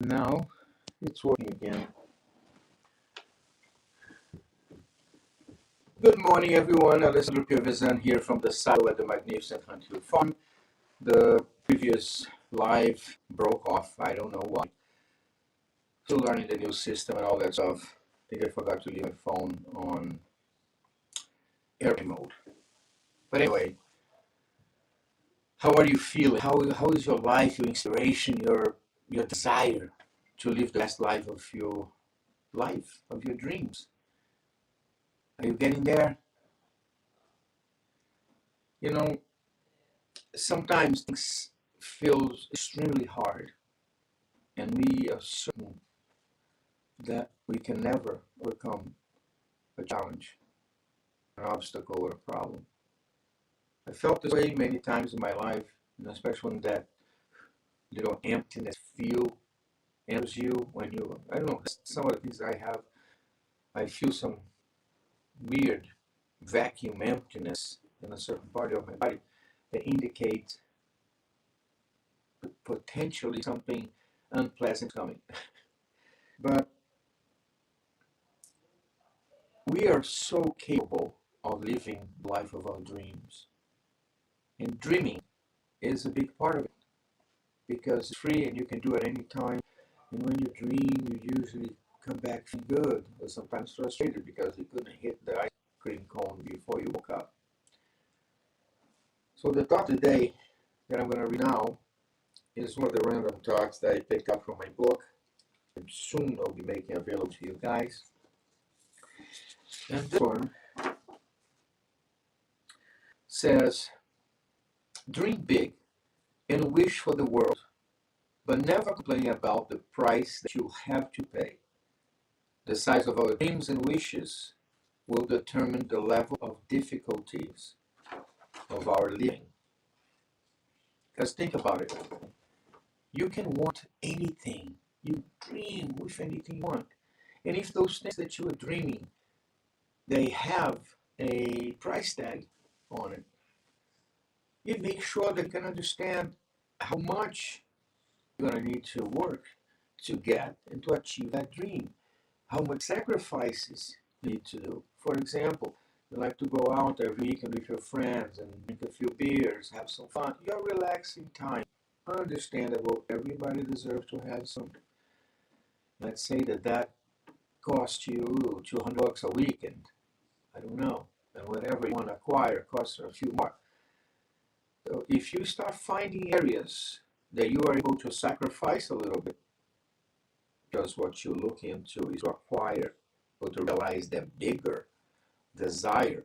Now it's working again. Good morning, everyone. Alessandro Piovesan here from the silo at the magnificent Huntfield Farm. The previous live broke off. I don't know why. Still learning the new system and all that stuff. I think I forgot to leave my phone on airplane mode. But anyway, how are you feeling? How is your life, your inspiration, your desire to live the best life, of your dreams? Are you getting there? You know, sometimes things feel extremely hard, and we are certain that we can never overcome a challenge, an obstacle, or a problem. I felt this way many times in my life, and especially when that little emptiness feel enters you when you, I don't know, some of the things I have, I feel some weird vacuum emptiness in a certain part of my body that indicates potentially something unpleasant coming. But we are so capable of living the life of our dreams. And dreaming is a big part of it because it's free and you can do it any time. And when you dream, you usually come back feeling good, or sometimes frustrated because you couldn't hit the ice cream cone before you woke up. So the thought today that I'm going to read now is one of the random thoughts that I picked up from my book. And soon I'll be making available to you guys. And this one says, dream big and wish for the world, but never complain about the price that you have to pay. The size of our dreams and wishes will determine the level of difficulties of our living. Because think about it. You can want anything. You dream with anything you want. And if those things that you are dreaming, they have a price tag on it, you make sure they can understand how much you're going to need to work to get and to achieve that dream, how much sacrifices you need to do. For example, you like to go out every weekend with your friends and drink a few beers, have some fun. Your relaxing time. Understandable. Everybody deserves to have some. Let's say that costs you $200 a weekend. I don't know. And whatever you want to acquire costs a few more. So if you start finding areas that you are able to sacrifice a little bit, because what you're looking into is to acquire or to realize that bigger desire.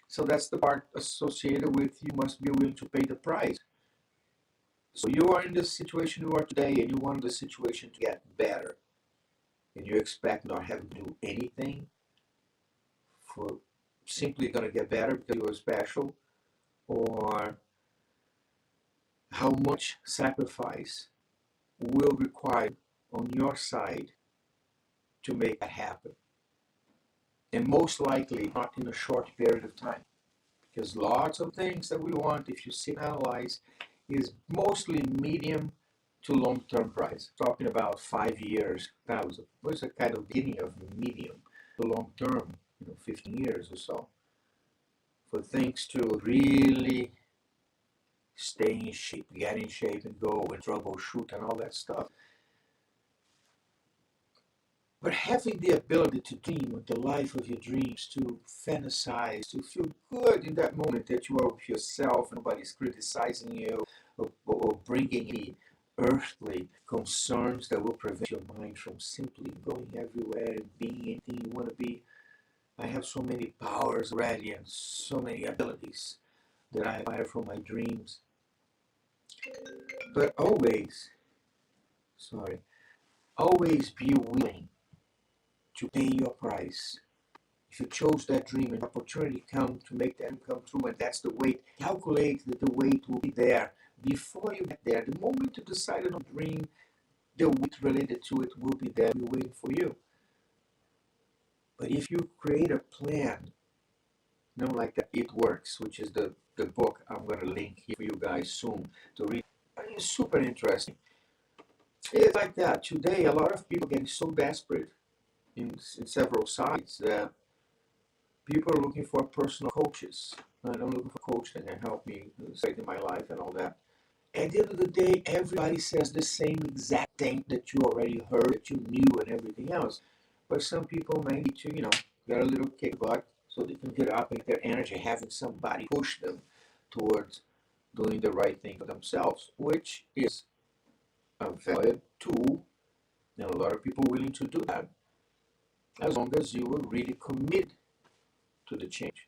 So that's the part associated with you must be willing to pay the price. So you are in the situation you are today and you want the situation to get better. And you expect not having to do anything for simply going to get better because you are special, or how much sacrifice will require on your side to make that happen. And most likely not in a short period of time. Because lots of things that we want, if you sit and analyze, is mostly medium to long-term price. Talking about 5 years, that was a kind of beginning of medium to long-term, 15 years or so. For things to really stay in shape, get in shape and go and troubleshoot and all that stuff. But having the ability to dream of the life of your dreams, to fantasize, to feel good in that moment that you are with yourself, and nobody's criticizing you or bringing any earthly concerns that will prevent your mind from simply going everywhere and being anything you want to be. I have so many powers already and so many abilities that I acquire from my dreams. But always be willing to pay your price. If you chose that dream and opportunity come to make that come true, and that's the weight, calculate that the weight will be there before you get there. The moment you decide on a dream, the weight related to it will be there waiting for you. But if you create a plan, like that, It Works, which is the book I'm going to link here for you guys soon to read. It's super interesting. It's like that. Today, a lot of people getting so desperate in several sides that people are looking for personal coaches. I'm looking for a coach that can help me straighten my life and all that. At the end of the day, everybody says the same exact thing that you already heard, that you knew, and everything else. But some people may need to, get a little kick butt so they can get up and get their energy, having somebody push them towards doing the right thing for themselves, which is a valid tool, and a lot of people willing to do that, as long as you are really committed to the change.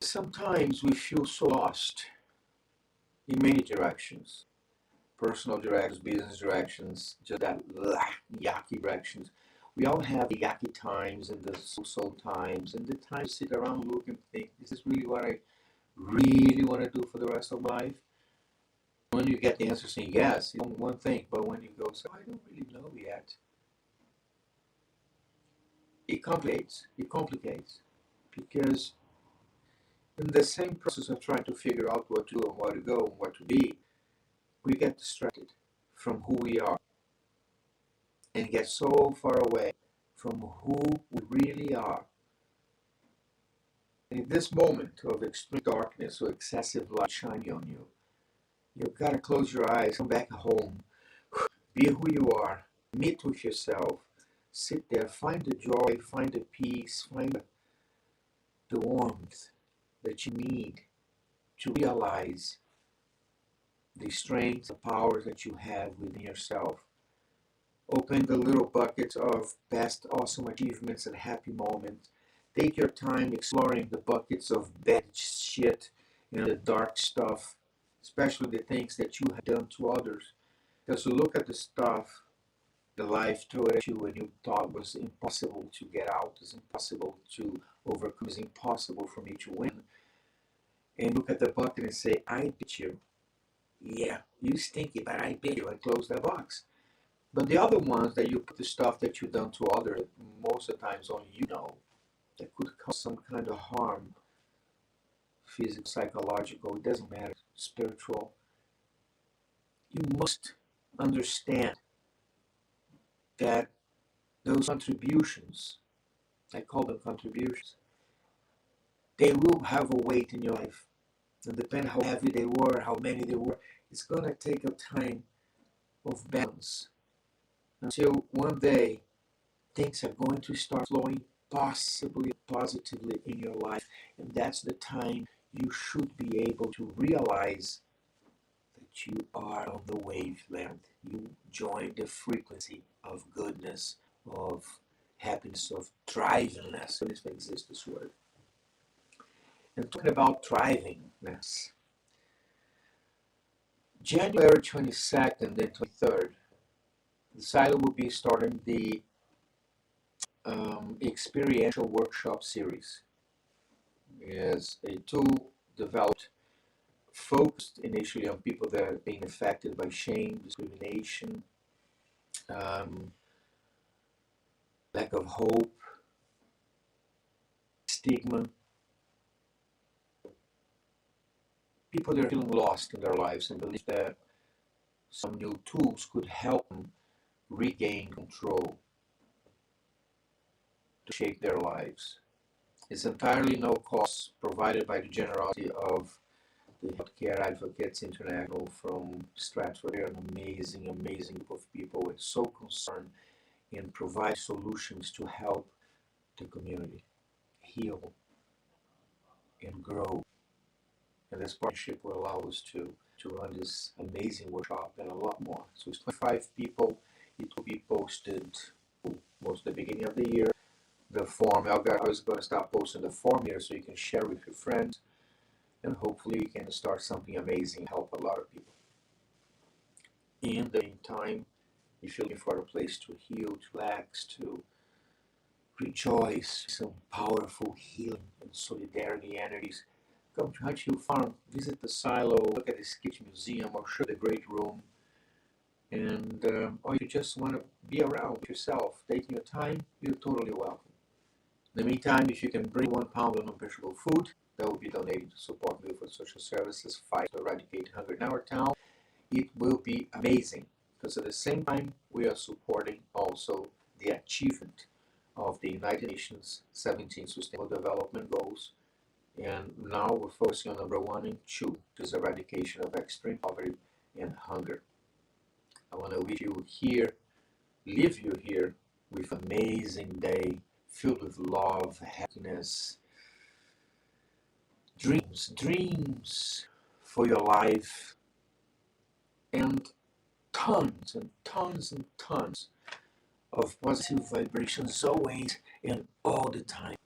Sometimes we feel so lost in many directions, personal directions, business directions, just that yucky directions. We all have the yucky times and the so-so times, and the times sit around and look and think, is this really what I really want to do for the rest of my life? When you get the answer saying yes, it's one thing, but when you go, so I don't really know yet, it complicates, because in the same process of trying to figure out what to do and where to go and what to be, we get distracted from who we are and get so far away from who we really are. And in this moment of extreme darkness or excessive light shining on you, you've got to close your eyes, come back home, be who you are, meet with yourself, sit there, find the joy, find the peace, find the warmth that you need to realize the strengths, the powers that you have within yourself. Open the little buckets of past awesome achievements and happy moments. Take your time exploring the buckets of bad shit, the dark stuff, especially the things that you have done to others. Because you look at the stuff, the life threw at you and you thought was impossible to get out, is impossible to overcome, is impossible for me to win. And look at the bucket and say, I beat you. Yeah, you stinky, but I beat you, and close that box. But the other ones that you put the stuff that you've done to others, most of the times only you know, that could cause some kind of harm, physical, psychological, it doesn't matter, spiritual. You must understand that those contributions, I call them contributions, they will have a weight in your life. And depending how heavy they were, how many they were, it's going to take a time of balance until one day things are going to start flowing possibly positively in your life. And that's the time you should be able to realize that you are on the wavelength. You join the frequency of goodness, of happiness, of thrivingness. If it exists, this word. And talking about thrivingness, January 22nd and 23rd, the Silo will be starting the experiential workshop series. Is a tool developed, focused initially on people that are being affected by shame, discrimination, lack of hope, stigma, people that are feeling lost in their lives and believe that some new tools could help them regain control to shape their lives. It's entirely no cost, provided by the generosity of the Healthcare Advocates International from Stratford. They're an amazing, amazing group of people with so concerned and provide solutions to help the community heal and grow. And this partnership will allow us to run this amazing workshop and a lot more. So it's 25 people. It will be posted most at the beginning of the year. The form, I was going to start posting the form here so you can share with your friends, and hopefully you can start something amazing, help a lot of people. In the meantime, if you're looking for a place to heal, to relax, to rejoice, some powerful healing and solidarity energies, come to Hut Hill Farm, visit the silo, look at the Sketch Museum, or show the great room. And or you just want to be around with yourself, taking your time, you're totally welcome. In the meantime, if you can bring 1 pound of non-perishable food, that will be donated to support Milford Social Services fight to eradicate hunger in our town. It will be amazing because at the same time we are supporting also the achievement of the United Nations 17 Sustainable Development Goals. And now we're focusing on number 1 and 2, which is eradication of extreme poverty and hunger. I want to wish you here, leave you here with an amazing day filled with love, happiness, dreams for your life, and tons of positive vibrations always and all the time.